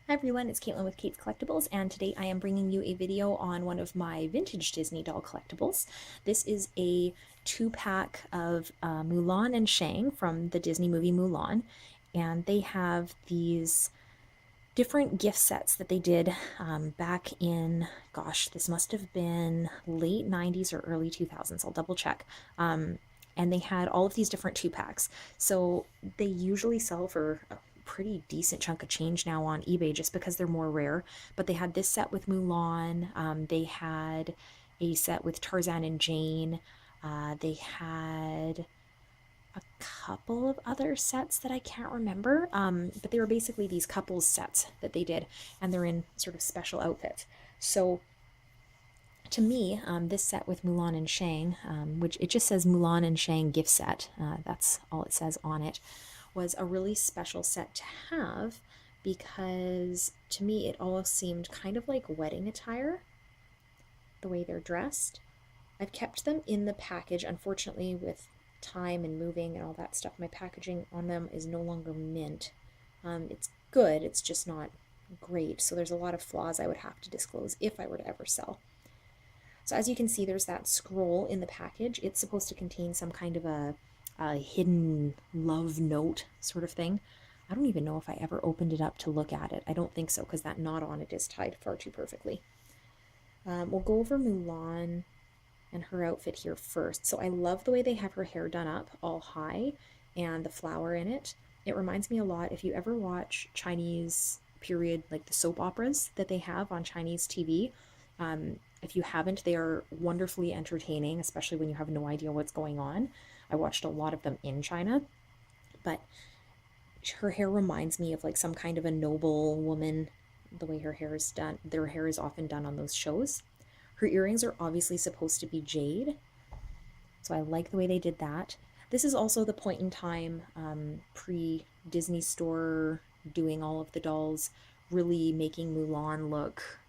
Hi everyone, it's Caitlin with Kate's Collectibles, and today I am bringing you a video on one of my vintage Disney doll collectibles. This is a two-pack of Mulan and Shang from the Disney movie Mulan, and they have these different gift sets that they did back in, gosh, this must have been late 90s or early 2000s. I'll double check. And they had all of these different two-packs. So they usually sell for a pretty decent chunk of change now on eBay just because they're more rare. But they had this set with Mulan. They had a set with Tarzan and Jane. They had a couple of other sets that I can't remember, but they were basically these couples sets that they did, and they're in sort of special outfits. So to me, this set with Mulan and Shang, which it just says Mulan and Shang gift set, that's all it says on it, was a really special set to have because to me it all seemed kind of like wedding attire, the way they're dressed. I've kept them in the package. Unfortunately, with time and moving and all that stuff, my packaging on them is no longer mint. It's good, it's just not great. So there's a lot of flaws I would have to disclose if I were to ever sell. So as you can see, there's that scroll in the package. It's supposed to contain some kind of a hidden love note sort of thing. I don't even know if I ever opened it up to look at it. I don't think so, because that knot on it is tied far too perfectly. We'll go over Mulan and her outfit here first. So I love the way they have her hair done up all high and the flower in it. It reminds me a lot, if you ever watch Chinese period, like the soap operas that they have on Chinese TV, if you haven't, they are wonderfully entertaining, especially when you have no idea what's going on. I watched a lot of them in China, but her hair reminds me of like some kind of a noble woman, the way her hair is done. Their hair is often done on those shows. Her earrings are obviously supposed to be jade, so I like the way they did that. This is also the point in time pre-Disney Store doing all of the dolls, really making Mulan look,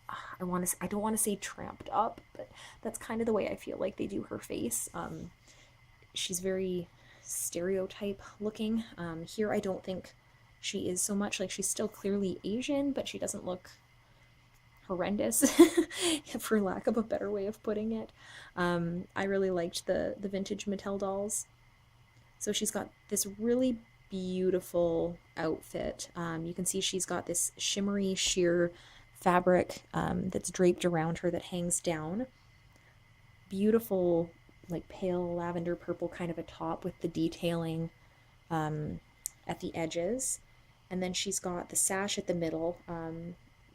I don't want to say tramped up, but that's kind of the way I feel like they do her face. She's very stereotype looking. Here I don't think she is so much. Like, she's still clearly Asian, but she doesn't look horrendous, for lack of a better way of putting it. I really liked the vintage Mattel dolls. So she's got this really beautiful outfit. You can see she's got this shimmery sheer fabric that's draped around her that hangs down. Beautiful, like pale lavender purple kind of a top with the detailing at the edges. And then she's got the sash at the middle.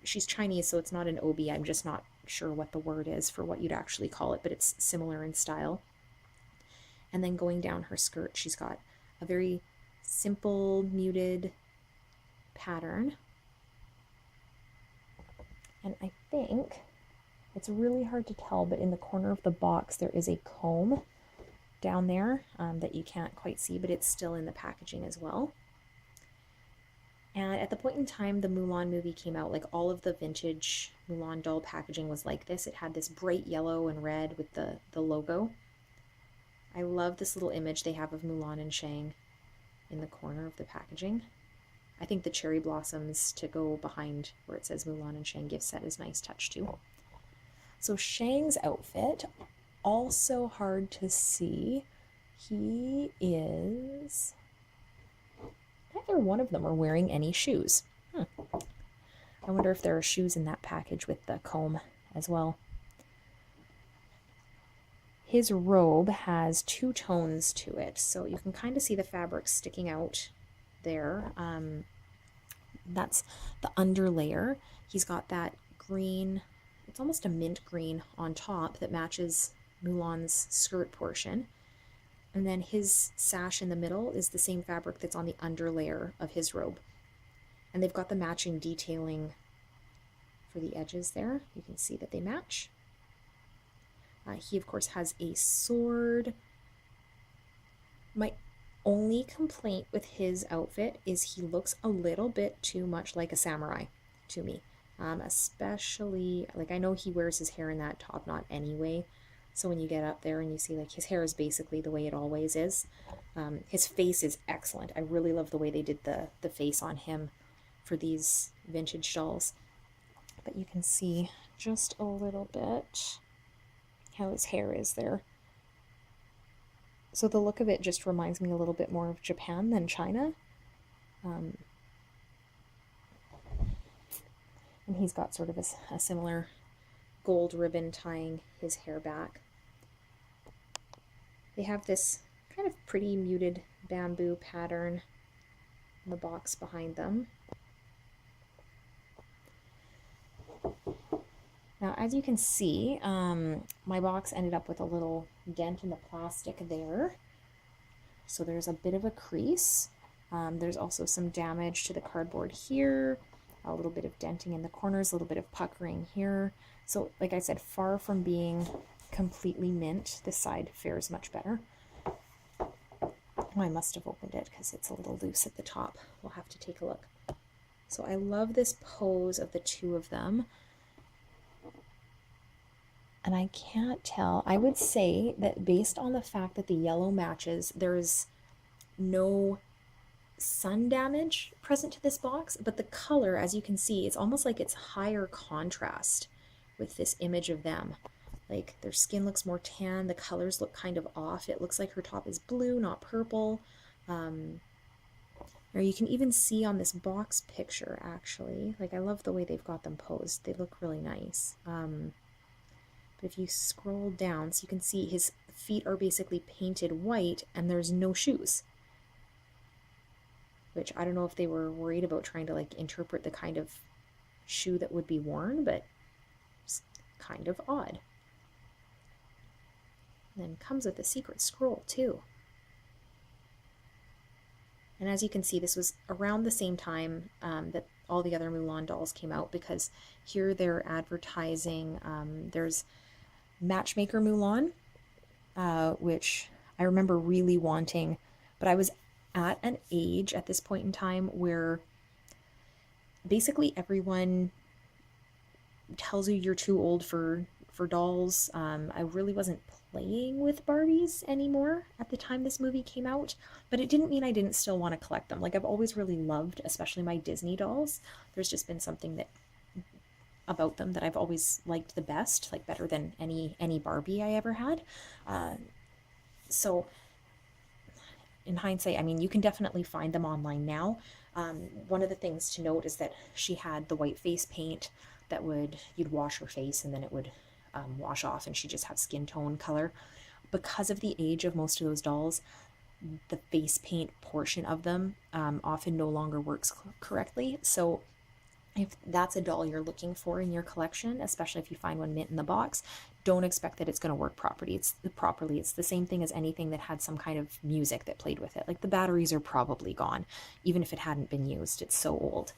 She's Chinese, so it's not an obi. I'm just not sure what the word is for what you'd actually call it, but it's similar in style. And then going down her skirt, she's got a very simple, muted pattern. And I think it's really hard to tell, but in the corner of the box there is a comb down there that you can't quite see, but it's still in the packaging as well. And at the point in time the Mulan movie came out, like all of the vintage Mulan doll packaging was like this. It had this bright yellow and red with the logo. I love this little image they have of Mulan and Shang in the corner of the packaging. I think the cherry blossoms to go behind where it says Mulan and Shang gift set is a nice touch too. So Shang's outfit, also hard to see. He is... neither one of them are wearing any shoes. I wonder if there are shoes in that package with the comb as well. His robe has two tones to it, so you can kind of see the fabric sticking out there. That's the under layer. He's got that green, it's almost a mint green on top that matches Mulan's skirt portion. And then his sash in the middle is the same fabric that's on the under layer of his robe. And they've got the matching detailing for the edges there. You can see that they match. He, of course, has a sword. My only complaint with his outfit is he looks a little bit too much like a samurai to me. Especially, like, I know he wears his hair in that top knot anyway, so when you get up there and you see, like, his hair is basically the way it always is. His face is excellent. I really love the way they did the face on him. for these vintage dolls. But you can see just a little bit how his hair is there. So the look of it just reminds me a little bit more of Japan than China. And he's got sort of a similar gold ribbon tying his hair back. They have this kind of pretty muted bamboo pattern in the box behind them. Now, as you can see, my box ended up with a little dent in the plastic there. So there's a bit of a crease. There's also some damage to the cardboard here, a little bit of denting in the corners, a little bit of puckering here. So like I said, far from being completely mint, this side fares much better. Oh, I must have opened it because it's a little loose at the top. We'll have to take a look. So I love this pose of the two of them. And I can't tell. I would say that based on the fact that the yellow matches, there's no sun damage present to this box, but the color, as you can see, it's almost like it's higher contrast with this image of them. Like their skin looks more tan, the colors look kind of off. It looks like her top is blue, not purple. Or you can even see on this box picture, actually, like I love the way they've got them posed. They look really nice. But if you scroll down, so you can see his feet are basically painted white and there's no shoes. Which I don't know if they were worried about trying to like interpret the kind of shoe that would be worn, but it's kind of odd. And then comes with a secret scroll too. And as you can see, this was around the same time that all the other Mulan dolls came out, because here they're advertising, there's Matchmaker Mulan, which I remember really wanting, but I was at an age at this point in time where basically everyone tells you you're too old for dolls. I really wasn't playing with Barbies anymore at the time this movie came out, but it didn't mean I didn't still want to collect them. Like I've always really loved, especially my Disney dolls. There's just been something that about them that I've always liked the best, like better than any Barbie I ever had. So in hindsight, I mean, you can definitely find them online now. One of the things to note is that she had the white face paint that you'd wash her face and then it would wash off and she'd just have skin tone color. Because of the age of most of those dolls, the face paint portion of them often no longer works correctly. So if that's a doll you're looking for in your collection, especially if you find one mint in the box, don't expect that it's going to work properly. It's the same thing as anything that had some kind of music that played with it. Like the batteries are probably gone, even if it hadn't been used. It's so old.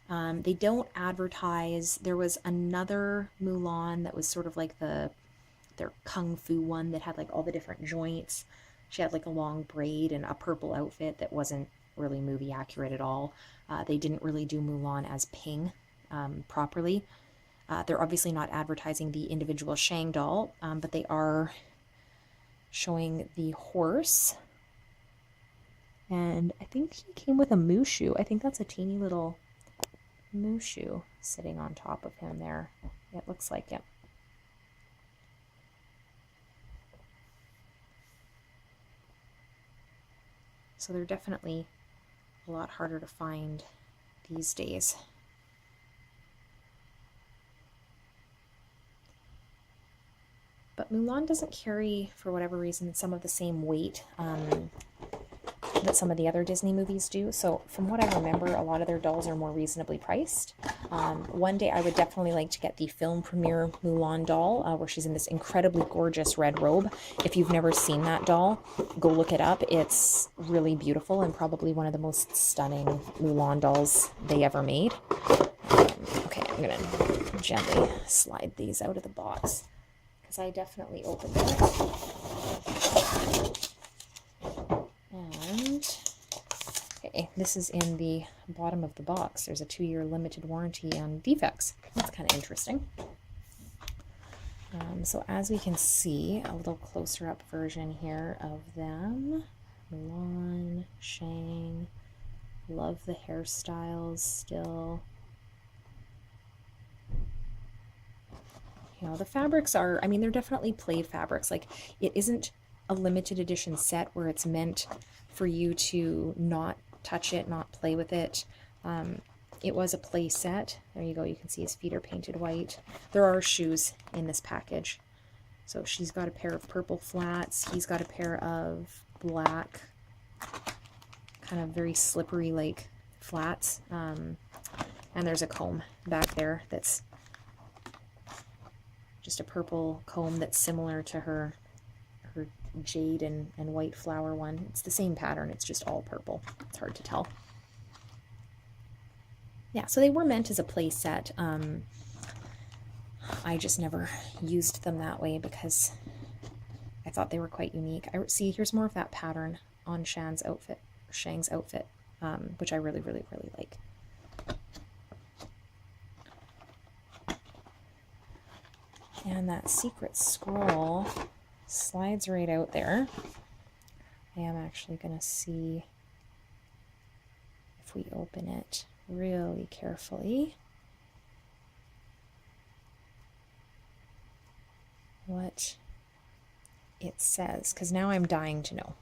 They don't advertise. There was another Mulan that was sort of like their kung fu one that had like all the different joints. She had like a long braid and a purple outfit that wasn't really movie accurate at all. They didn't really do Mulan as Ping properly. They're obviously not advertising the individual Shang doll, but they are showing the horse. And I think he came with a Mushu. I think that's a teeny little Mushu sitting on top of him there. It looks like it. So they're definitely a lot harder to find these days. But Mulan doesn't carry, for whatever reason, some of the same weight that some of the other Disney movies do. So from what I remember, a lot of their dolls are more reasonably priced. One day I would definitely like to get the film premiere Mulan doll, where she's in this incredibly gorgeous red robe. If you've never seen that doll, go look it up. It's really beautiful and probably one of the most stunning Mulan dolls they ever made. Okay, I'm going to gently slide these out of the box, because I definitely opened it. And, okay, this is in the bottom of the box. There's a 2-year limited warranty on defects. That's kind of interesting. So as we can see, a little closer up version here of them. Mulan, Shang, Love the hairstyles still. You know, the fabrics are, I mean, they're definitely played fabrics. Like, it isn't a limited edition set where it's meant for you to not touch it, not play with it. It was a play set. There you go. You can see his feet are painted white. There are shoes in this package. So she's got a pair of purple flats. He's got a pair of black, kind of very slippery like flats. And there's a comb back there that's just a purple comb that's similar to her jade and white flower one. It's the same pattern, it's just all purple. It's hard to tell. Yeah, so they were meant as a play set. I just never used them that way because I thought they were quite unique. See, here's more of that pattern on Shang's outfit, which I really, really, really like. And that secret scroll slides right out there. I am actually going to see if we open it really carefully what it says, because now I'm dying to know.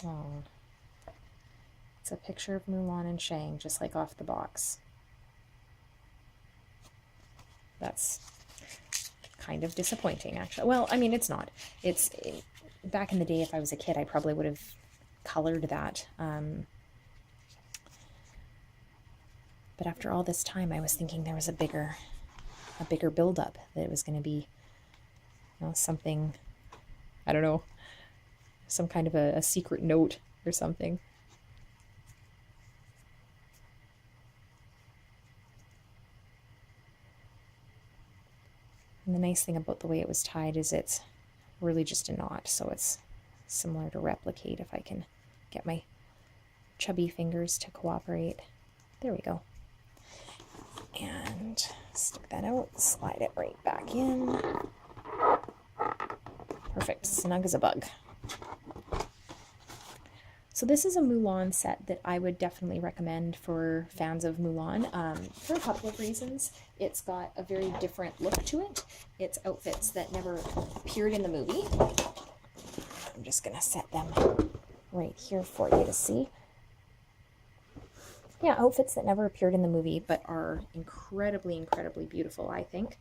Oh. It's a picture of Mulan and Shang, just like off the box. That's kind of disappointing, actually. Well, I mean, it's not. Back in the day, if I was a kid, I probably would have colored that. But after all this time, I was thinking there was a bigger build-up, that it was going to be, you know, something, I don't know, some kind of a secret note or something. And the nice thing about the way it was tied is it's really just a knot, so it's similar to replicate if I can get my chubby fingers to cooperate. There we go. And stick that out, slide it right back in. Perfect, snug as a bug. So this is a Mulan set that I would definitely recommend for fans of Mulan for a couple of reasons. It's got a very different look to it. It's outfits that never appeared in the movie. I'm just going to set them right here for you to see. Yeah, outfits that never appeared in the movie but are incredibly, incredibly beautiful, I think.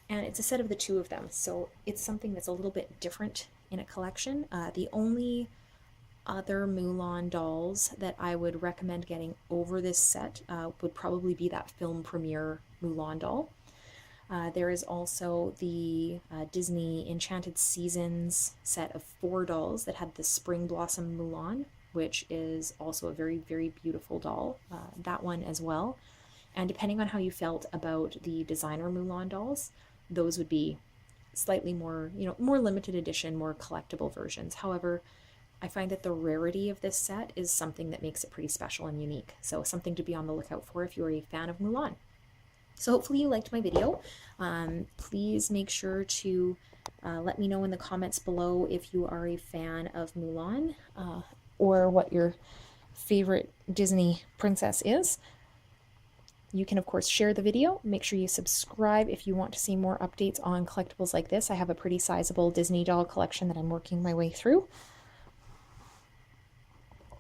And it's a set of the two of them, so it's something that's a little bit different in a collection. The only other Mulan dolls that I would recommend getting over this set would probably be that film premiere Mulan doll. There is also the Disney Enchanted Seasons set of 4 dolls that had the Spring Blossom Mulan, which is also a very, very beautiful doll. That one as well. And depending on how you felt about the designer Mulan dolls, those would be slightly more, you know, more limited edition, more collectible versions. However, I find that the rarity of this set is something that makes it pretty special and unique. So something to be on the lookout for if you're a fan of Mulan. So hopefully you liked my video. Please make sure to let me know in the comments below if you are a fan of Mulan or what your favorite Disney princess is. You can, of course, share the video. Make sure you subscribe if you want to see more updates on collectibles like this. I have a pretty sizable Disney doll collection that I'm working my way through.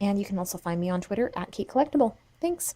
And you can also find me on Twitter at Kait Collectible. Thanks.